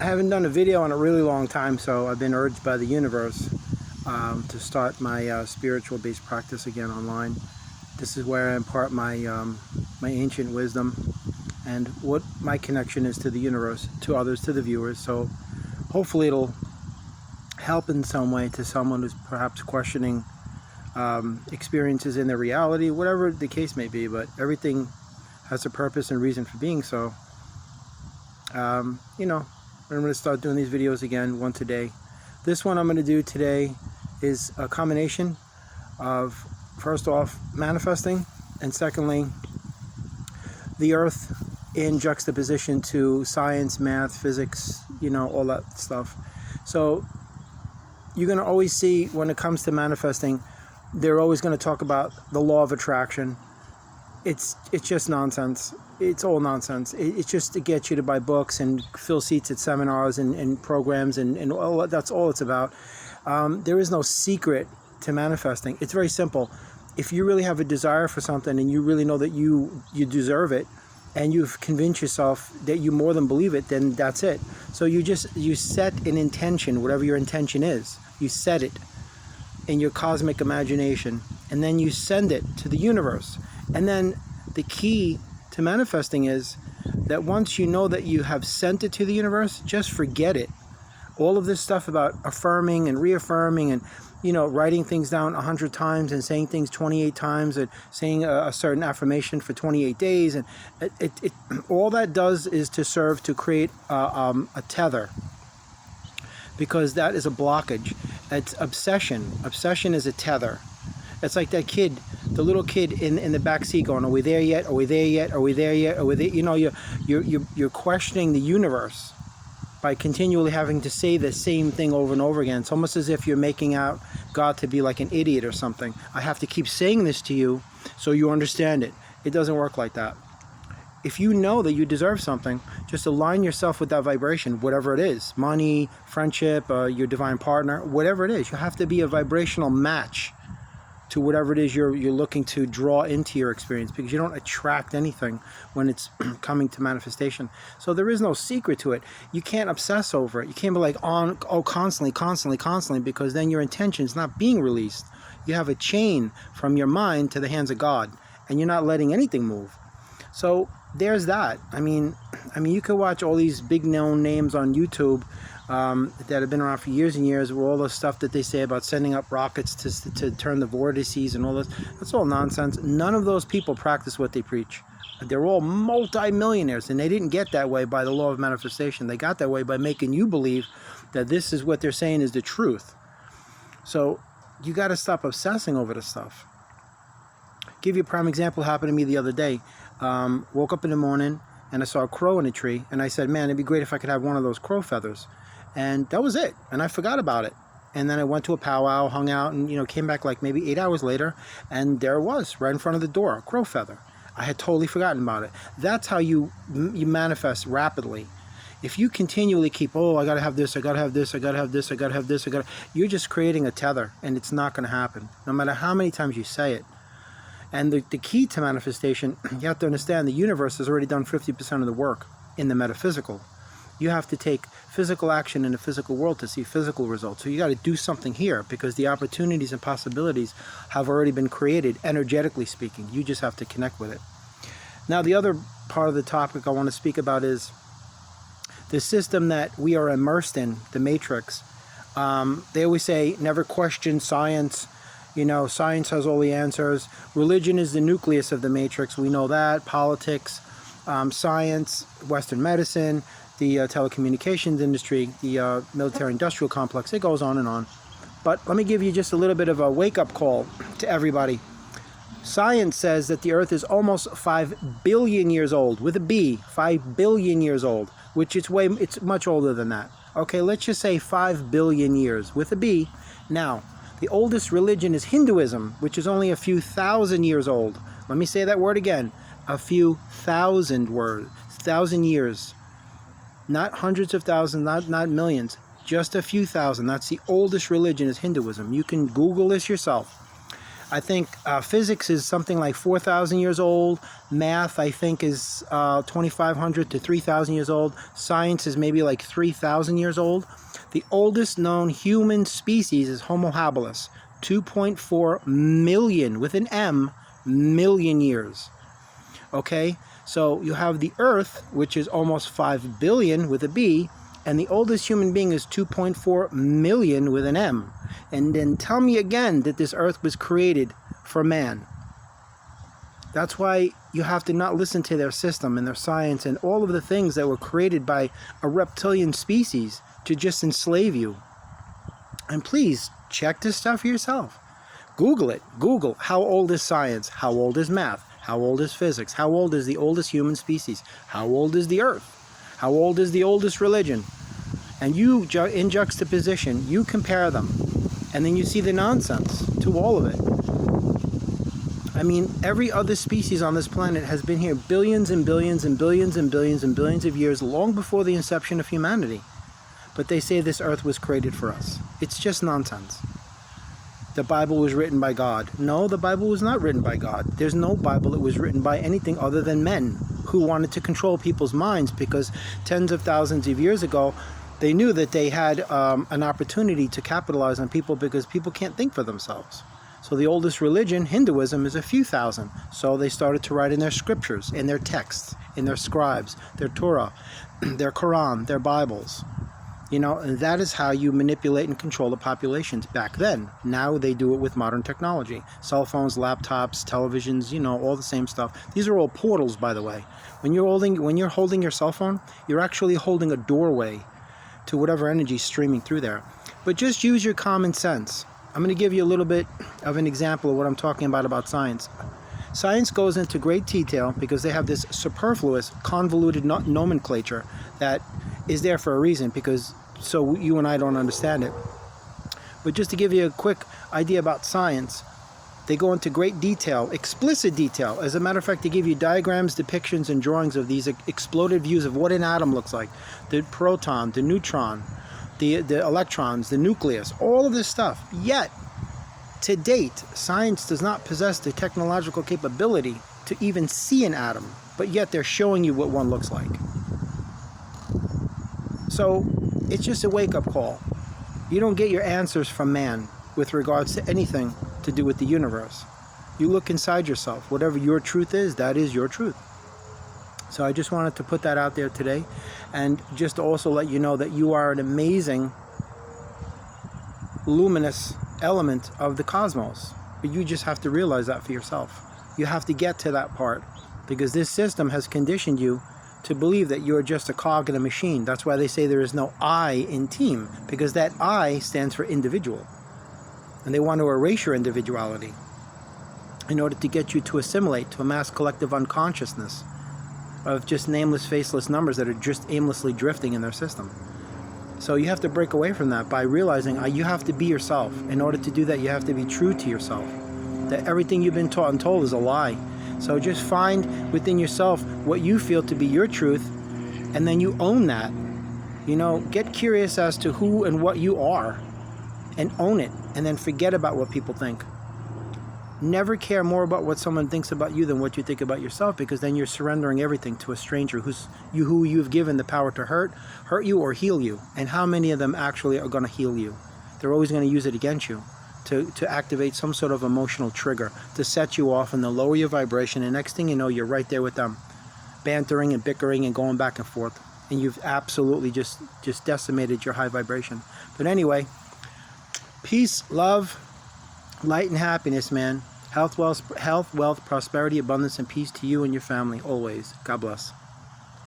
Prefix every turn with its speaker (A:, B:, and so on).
A: I haven't done a video in a really long time, so I've been urged by the universe to start my spiritual-based practice again online. This is where I impart my ancient wisdom and what my connection is to the universe, to others, to the viewers. So hopefully it'll help in some way to someone who's perhaps questioning experiences in their reality, whatever the case may be. But everything has a purpose and reason for being. So, you know, I'm going to start doing these videos again once a day. This one I'm going to do today is a combination of, first off, manifesting, and secondly, the earth in juxtaposition to science, math, physics, you know, all that stuff. So you're going to always see, when it comes to manifesting, they're always going to talk about the law of attraction. It's just nonsense. It's all nonsense. It's just to get you to buy books and fill seats at seminars and programs and all. That's all it's about. There is no secret to manifesting. It's very simple. If you really have a desire for something and you really know that you deserve it, and you've convinced yourself that you more than believe it, then that's it. So you set an intention, whatever your intention is. You set it in your cosmic imagination, and then you send it to the universe. And then the key to manifesting is that once you know that you have sent it to the universe, just forget it. All of this stuff about affirming and reaffirming and, you know, writing things down 100 times and saying things 28 times and saying a certain affirmation for 28 days, and all that does is to serve to create a tether, because that is a blockage. It's obsession. Obsession is a tether. It's like that kid, the little kid in the back seat going, "Are we there yet? Are we there yet? Are we there yet? Are we there?" You know, you're questioning the universe by continually having to say the same thing over and over again. It's almost as if you're making out God to be like an idiot or something. I have to keep saying this to you so you understand it. It doesn't work like that. If you know that you deserve something, just align yourself with that vibration, whatever it is. Money, friendship, your divine partner, whatever it is. You have to be a vibrational match to whatever it is you're looking to draw into your experience, because you don't attract anything when it's coming to manifestation. So there is no secret to it. You can't obsess over it. You can't be like constantly, because then your intention is not being released. You have a chain from your mind to the hands of God, and you're not letting anything move. So there's that. I mean, you could watch all these big known names on YouTube that have been around for years and years, with all the stuff that they say about sending up rockets to turn the vortices and all this. That's all nonsense. None of those people practice what they preach. They're all multi-millionaires, and they didn't get that way by the law of manifestation. They got that way by making you believe that this is what they're saying is the truth. So you got to stop obsessing over this stuff. Give you a prime example. Happened to me the other day. Woke up in the morning and I saw a crow in a tree, and I said, man, it'd be great if I could have one of those crow feathers. And that was it. And I forgot about it. And then I went to a powwow, hung out, and, you know, came back like maybe 8 hours later, and there it was, right in front of the door, a crow feather. I had totally forgotten about it. That's how you manifest rapidly. If you continually keep, oh, I got to have this, I got to have this, I got to have this, I got to have this, you're just creating a tether, and it's not going to happen, no matter how many times you say it. And the key to manifestation, you have to understand the universe has already done 50% of the work in the metaphysical. You have to take physical action in the physical world to see physical results. So you got to do something here, because the opportunities and possibilities have already been created, energetically speaking. You just have to connect with it. Now, the other part of the topic I want to speak about is the system that we are immersed in, the matrix. They always say, never question science. You know, science has all the answers. Religion is the nucleus of the matrix. We know that. Politics, science, Western medicine, the telecommunications industry, the military-industrial complex. It goes on and on. But let me give you just a little bit of a wake-up call to everybody. Science says that the Earth is almost 5 billion years old, with a B, 5 billion years old, which it's much older than that. Okay, let's just say 5 billion years, with a B. Now, the oldest religion is Hinduism, which is only a few thousand years old. Let me say that word again. A few thousand years. Not hundreds of thousands, not millions. Just a few thousand. That's the oldest religion is Hinduism. You can Google this yourself. I think physics is something like 4,000 years old. Math, I think, is 2,500 to 3,000 years old. Science is maybe like 3,000 years old. The oldest known human species is Homo habilis, 2.4 million, with an M, million years. Okay, so you have the Earth, which is almost 5 billion with a B, and the oldest human being is 2.4 million with an M. And then tell me again that this Earth was created for man. That's why you have to not listen to their system and their science and all of the things that were created by a reptilian species to just enslave you. And please, check this stuff for yourself. Google it. Google, how old is science? How old is math? How old is physics? How old is the oldest human species? How old is the Earth? How old is the oldest religion? And you, in juxtaposition, you compare them. And then you see the nonsense to all of it. I mean, every other species on this planet has been here billions and billions and billions and billions and billions of years, long before the inception of humanity. But they say this Earth was created for us. It's just nonsense. The Bible was written by God. No, the Bible was not written by God. There's no Bible that was written by anything other than men who wanted to control people's minds, because tens of thousands of years ago, they knew that they had an opportunity to capitalize on people, because people can't think for themselves. So the oldest religion, Hinduism, is a few thousand. So they started to write in their scriptures, in their texts, in their scribes, their Torah, their Quran, their Bibles. You know, and that is how you manipulate and control the populations back then. Now they do it with modern technology. Cell phones, laptops, televisions, you know, all the same stuff. These are all portals, by the way. When you're holding your cell phone, you're actually holding a doorway to whatever energy is streaming through there. But just use your common sense. I'm going to give you a little bit of an example of what I'm talking about science. Science goes into great detail because they have this superfluous, convoluted nomenclature that is there for a reason, because so you and I don't understand it. But just to give you a quick idea about science, they go into great detail, explicit detail. As a matter of fact, they give you diagrams, depictions, and drawings of these exploded views of what an atom looks like. The proton, the neutron, the electrons, the nucleus, all of this stuff. Yet, to date, science does not possess the technological capability to even see an atom, but yet they're showing you what one looks like. So, it's just a wake-up call. You don't get your answers from man with regards to anything to do with the universe. You look inside yourself. Whatever your truth is, that is your truth. So I just wanted to put that out there today, and just to also let you know that you are an amazing, luminous element of the cosmos. But you just have to realize that for yourself. You have to get to that part, because this system has conditioned you to believe that you're just a cog in a machine. That's why they say there is no I in team, because that I stands for individual. And they want to erase your individuality in order to get you to assimilate to a mass collective unconsciousness of just nameless, faceless numbers that are just aimlessly drifting in their system. So you have to break away from that by realizing you have to be yourself. In order to do that, you have to be true to yourself. That everything you've been taught and told is a lie. So just find within yourself what you feel to be your truth, and then you own that. You know, get curious as to who and what you are, and own it, and then forget about what people think. Never care more about what someone thinks about you than what you think about yourself, because then you're surrendering everything to a stranger who you've given the power to hurt you or heal you. And how many of them actually are going to heal you? They're always going to use it against you to activate some sort of emotional trigger to set you off and to lower your vibration. And next thing you know, you're right there with them, bantering and bickering and going back and forth. And you've absolutely just decimated your high vibration. But anyway, peace, love, light, and happiness, man. Health, wealth, prosperity, abundance, and peace to you and your family always. God bless.